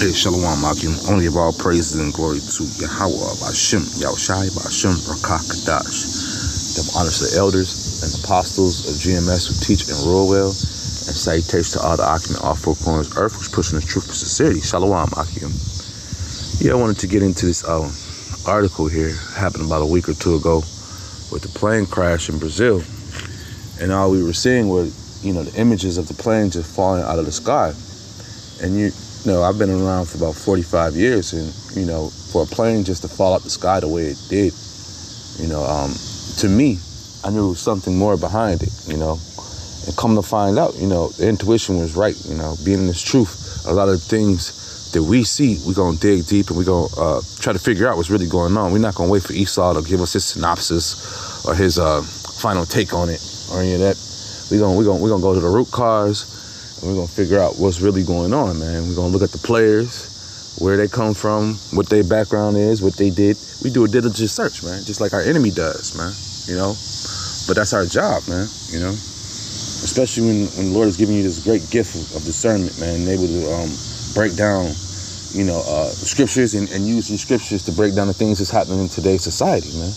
Hey, Shalom, Akim. Only of all praises and glory to Yahweh, Bashem, Yahushai, Bashem, Rakakadash. Give honor to the elders and apostles of GMS who teach and rule well. And salutation to all the Akim in all four corners of earth who's pushing the truth with sincerity. Shalom, Akim. Yeah, I wanted to get into this article here. Happened about a week or two ago with the plane crash in Brazil. And all we were seeing were, the images of the plane just falling out of the sky. And I've been around for about 45 years, and, for a plane just to fall out the sky the way it did, to me, I knew there was something more behind it, and come to find out, the intuition was right, being in this truth, a lot of things that we see, we're going to dig deep and we're going to try to figure out what's really going on. We're not going to wait for Esau to give us his synopsis or his final take on it or any of that. We're going to go to the root cause. And we're going to figure out what's really going on, man. We're going to look at the players, where they come from, what their background is, what they did. We do a diligent search, man, just like our enemy does, man, But that's our job, man, Especially when the Lord is giving you this great gift of discernment, man, able to break down, scriptures and use these scriptures to break down the things that's happening in today's society, man,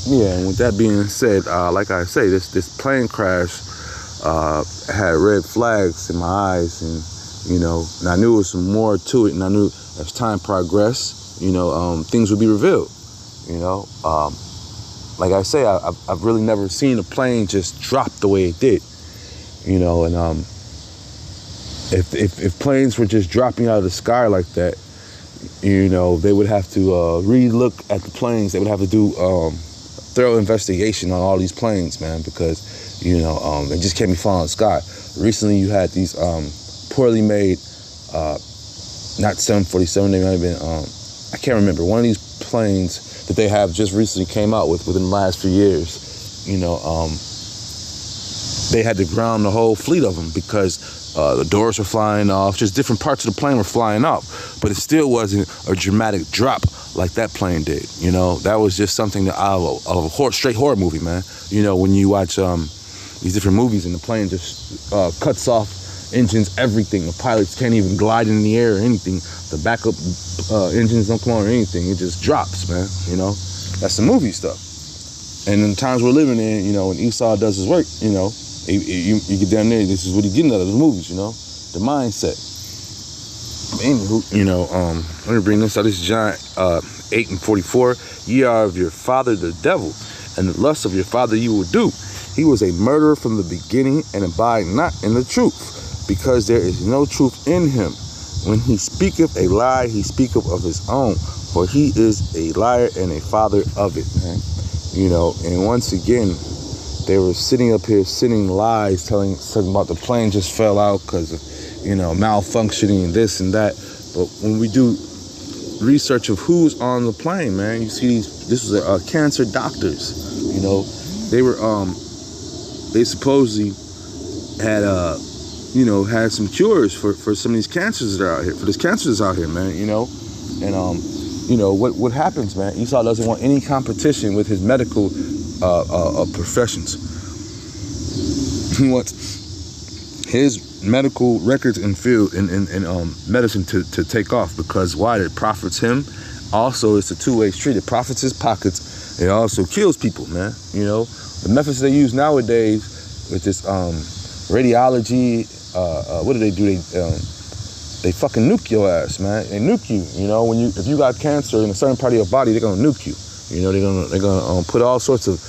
and with that being said, like I say, this plane crash had red flags in my eyes, and I knew there was some more to it, and I knew as time progressed, things would be revealed. Like I say, I've really never seen a plane just drop the way it did. And if planes were just dropping out of the sky like that, they would have to re-look at the planes. They would have to do thorough investigation on all these planes, man, because they just can't be falling out of the sky. Recently, you had these poorly made, not 747, they might have been, I can't remember, one of these planes that they have just recently came out within the last few years, they had to ground the whole fleet of them because the doors were flying off, just different parts of the plane were flying off, but it still wasn't a dramatic drop like that plane did. That was just something that out of a straight horror movie, man. When you watch these different movies and the plane just cuts off engines, everything. The pilots can't even glide in the air or anything. The backup engines don't come on or anything. It just drops, man. That's the movie stuff. And in the times we're living in, when Esau does his work, you get down there, this is what he's getting out of the movies, the mindset. Anywho, let me bring this out. This is John 8:44. Ye are of your father the devil, and the lust of your father you will do. He was a murderer from the beginning, and abide not in the truth, because there is no truth in him. When he speaketh a lie, he speaketh of his own, for he is a liar and a father of it, man. And once again, they were sitting up here, sitting lies, talking about the plane just fell out because of, malfunctioning and this and that. But when we do research of who's on the plane, man, you see this was cancer doctors. They were they supposedly had had some cures for some of these cancers that are out here, for this cancer that's out here, man. And what happens, man? Esau doesn't want any competition with his medical professions. He wants his medical records and field and medicine to take off, because why? It profits him. Also, it's a two-way street. It profits his pockets. It also kills people, man. The methods they use nowadays with this radiology, what do? They fucking nuke your ass, man. They nuke you. If you got cancer in a certain part of your body, they're gonna nuke you. They're gonna put all sorts of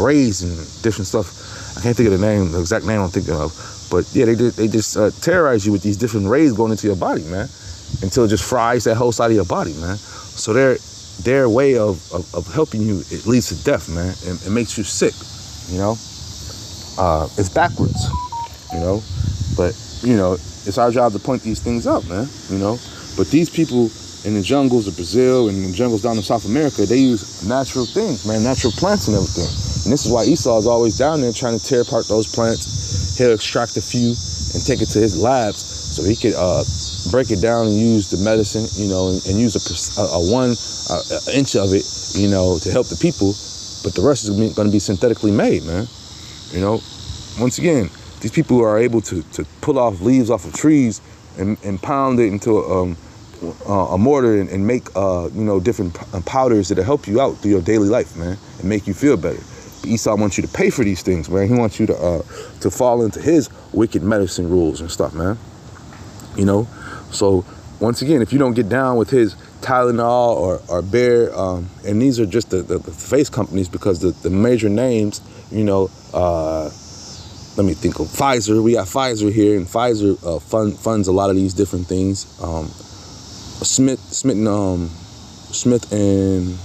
rays and different stuff. I can't think of the exact name I'm thinking of. But yeah, they just terrorize you with these different rays going into your body, man, until it just fries that whole side of your body, man. So their way of helping you, it leads to death, man. It makes you sick, It's backwards, But, it's our job to point these things out, man, But these people in the jungles of Brazil and the jungles down in South America, they use natural things, man, natural plants and everything. And this is why Esau is always down there trying to tear apart those plants. He'll extract a few and take it to his labs so he could break it down and use the medicine, and use a 1 inch of it, to help the people. But the rest is going to be synthetically made, man. Once again, these people are able to pull off leaves off of trees and pound it into a mortar and make different powders that'll help you out through your daily life, man, and make you feel better. But Esau wants you to pay for these things, man. He wants you to fall into his wicked medicine rules and stuff, man. So once again, if you don't get down with his Tylenol or Bayer, and these are just the face companies, because the major names, let me think of Pfizer. We got Pfizer here, and Pfizer funds a lot of these different things. Smith and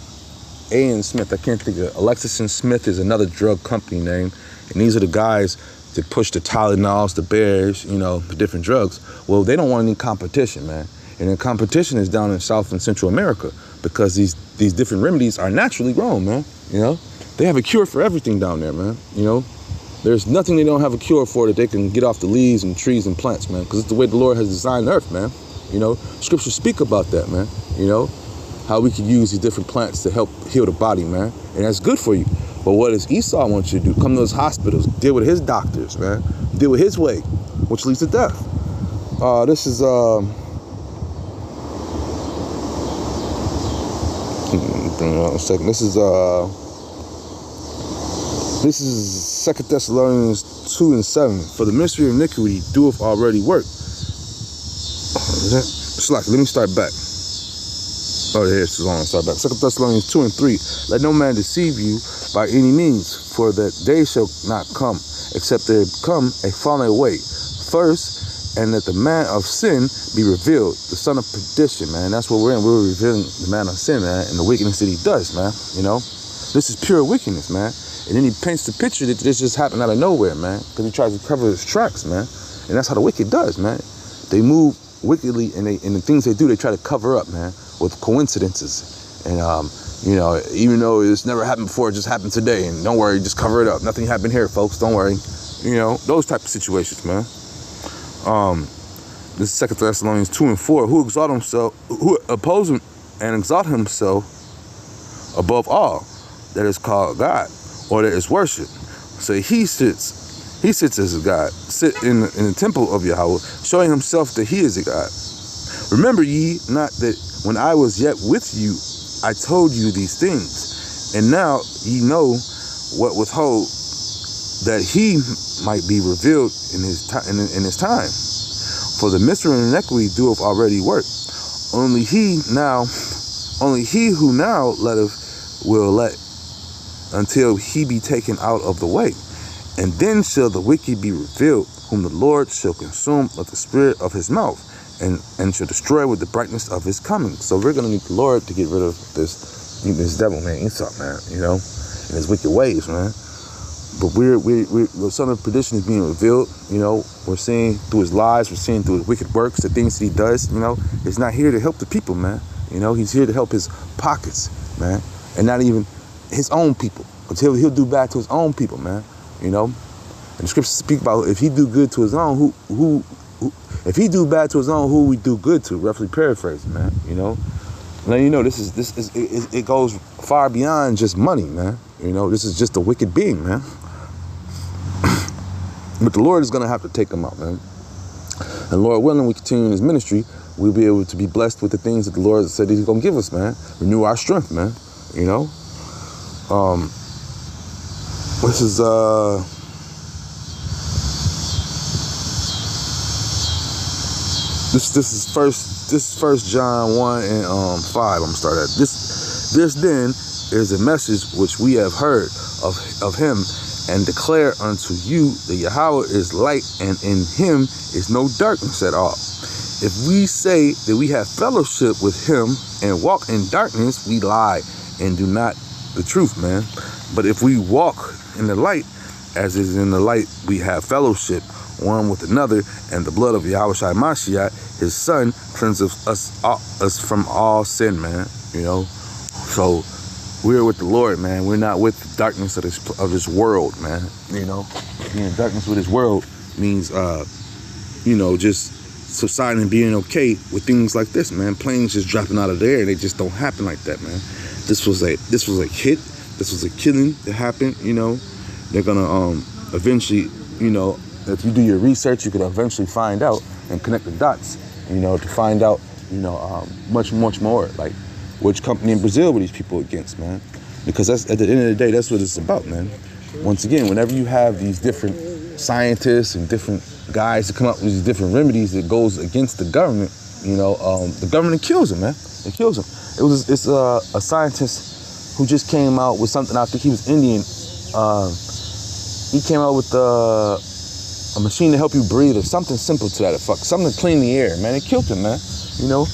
A. Smith. I can't think of. Alexis and Smith is another drug company name, and these are the guys that push the Tylenols, the Bayers, the different drugs. Well, they don't want any competition, man. And the competition is down in South and Central America, because these different remedies are naturally grown, man. They have a cure for everything down there, man. There's nothing they don't have a cure for that they can get off the leaves and trees and plants, man, because it's the way the Lord has designed the earth, man. Scriptures speak about that, man. How we can use these different plants to help heal the body, man. And that's good for you. But what does Esau want you to do? Come to those hospitals, deal with his doctors, man. Deal with his way, which leads to death. This is, a second. This is 2 Thessalonians 2:7. For the mystery of iniquity doeth already work. Let me start back. Oh, here's too long. Start back. 2 Thessalonians 2:3. Let no man deceive you by any means, for that day shall not come, except there come a falling away first, and that the man of sin be revealed, the son of perdition, man. That's what we're in. We're revealing the man of sin, man, and the wickedness that he does, man. This is pure wickedness, man. And then he paints the picture that this just happened out of nowhere, man, because he tries to cover his tracks, man. And that's how the wicked does, man. They move wickedly, and the things they do, they try to cover up, man, with coincidences. And even though it's never happened before, it just happened today. And don't worry, just cover it up. Nothing happened here, folks. Don't worry. Those type of situations, man. This is 2 Thessalonians 2:4. Who oppose him and exalt himself above all that is called God, or that is worship. So he sits as a God, sit in the temple of Yahweh, showing himself that he is a God. Remember ye not that when I was yet with you, I told you these things, and now ye know what withhold, that he might be revealed in his time. For the mystery of iniquity doeth already work. Only he who now letteth will let, until he be taken out of the way. And then shall the wicked be revealed, whom the Lord shall consume with the spirit of his mouth, and shall destroy with the brightness of his coming. So we're going to need the Lord to get rid of this devil, man, Esau, man, and his wicked ways, man. But the son of perdition is being revealed. We're seeing through his lies, we're seeing through his wicked works, the things that he does. He's not here to help the people, man. He's here to help his pockets, man, and not even his own people. Until he'll do bad to his own people, man. And the scriptures speak about if he do good to his own, if he do bad to his own, who we do good to? Roughly paraphrasing, man. Now it goes far beyond just money, man. This is just a wicked being, man. But the Lord is gonna have to take him out, man. And Lord willing, we continue in his ministry, we'll be able to be blessed with the things that the Lord said he's gonna give us, man. Renew our strength, man. This is this is First John 1 and 5. I'm gonna start at this. This then is a message which we have heard of him, and declare unto you that Yahweh is light, and in him is no darkness at all. If we say that we have fellowship with him and walk in darkness, we lie and do not the truth, man. But if we walk in the light, as is in the light, we have fellowship one with another, and the blood of Yahushua Mashiach, his son, cleanses us from all sin, man. So we're with the Lord, man. We're not with the darkness of this world, man. Being in darkness with this world means just society being okay with things like this, man. Planes just dropping out of the air, they just don't happen like that, man. This was a hit. This was a killing that happened. They're gonna eventually, if you do your research, you could eventually find out and connect the dots you know, to find out, you know, much more, like which company in Brazil were these people against, man? Because that's, at the end of the day, that's what it's about, man. Once again, whenever you have these different scientists and different guys to come up with these different remedies that goes against the government, you know, the government kills them, man. It kills them. It's a scientist who just came out with something. I think he was Indian. He came out with a machine to help you breathe, or something simple to that effect, something to clean the air, man. It killed him, man. You know,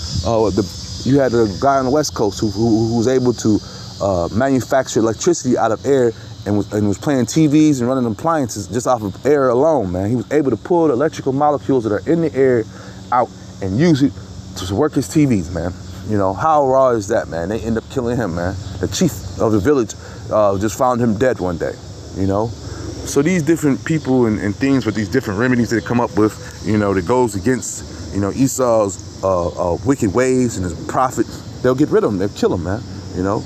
you had a guy on the West Coast who was able to manufacture electricity out of air and was playing TVs and running appliances just off of air alone, man. He was able to pull the electrical molecules that are in the air out and use it to work his TVs, man. You know, how raw is that, man? They end up killing him, man. The chief of the village just found him dead one day, you know? So these different people and things with these different remedies that they come up with, you know, that goes against, you know, Esau's wicked ways and his prophet, they'll get rid of him. They'll kill him, man, you know?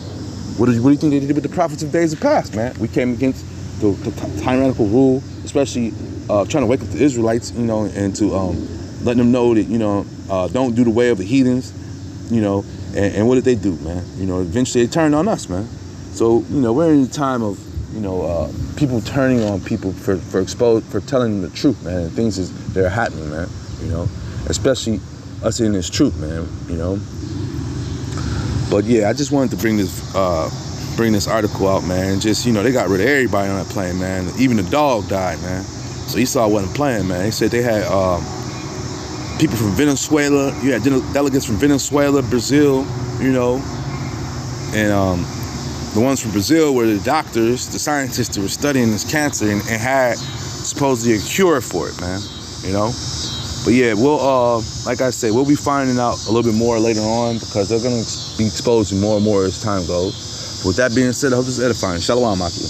What do you think they did with the prophets of days of past, man? We came against the tyrannical rule, especially trying to wake up the Israelites, you know, and to letting them know that, you know, don't do the way of the heathens, you know, and what did they do, man? You know, eventually they turned on us, man. So, you know, we're in a time of, you know, people turning on people for telling them the truth, man, and things that are happening, man, you know, especially us in this truth, man, you know. But yeah, I just wanted to bring this article out, man. Just, you know, they got rid of everybody on that plane, man. Even the dog died, man. So Esau wasn't playing, man. They said they had people from Venezuela. You had delegates from Venezuela, Brazil, you know, and the ones from Brazil were the doctors, the scientists that were studying this cancer and had supposedly a cure for it, man, you know. But yeah, we'll, like I said, we'll be finding out a little bit more later on, because they're going to be exposing more and more as time goes. With that being said, I hope this is edifying. Shalom, Akio.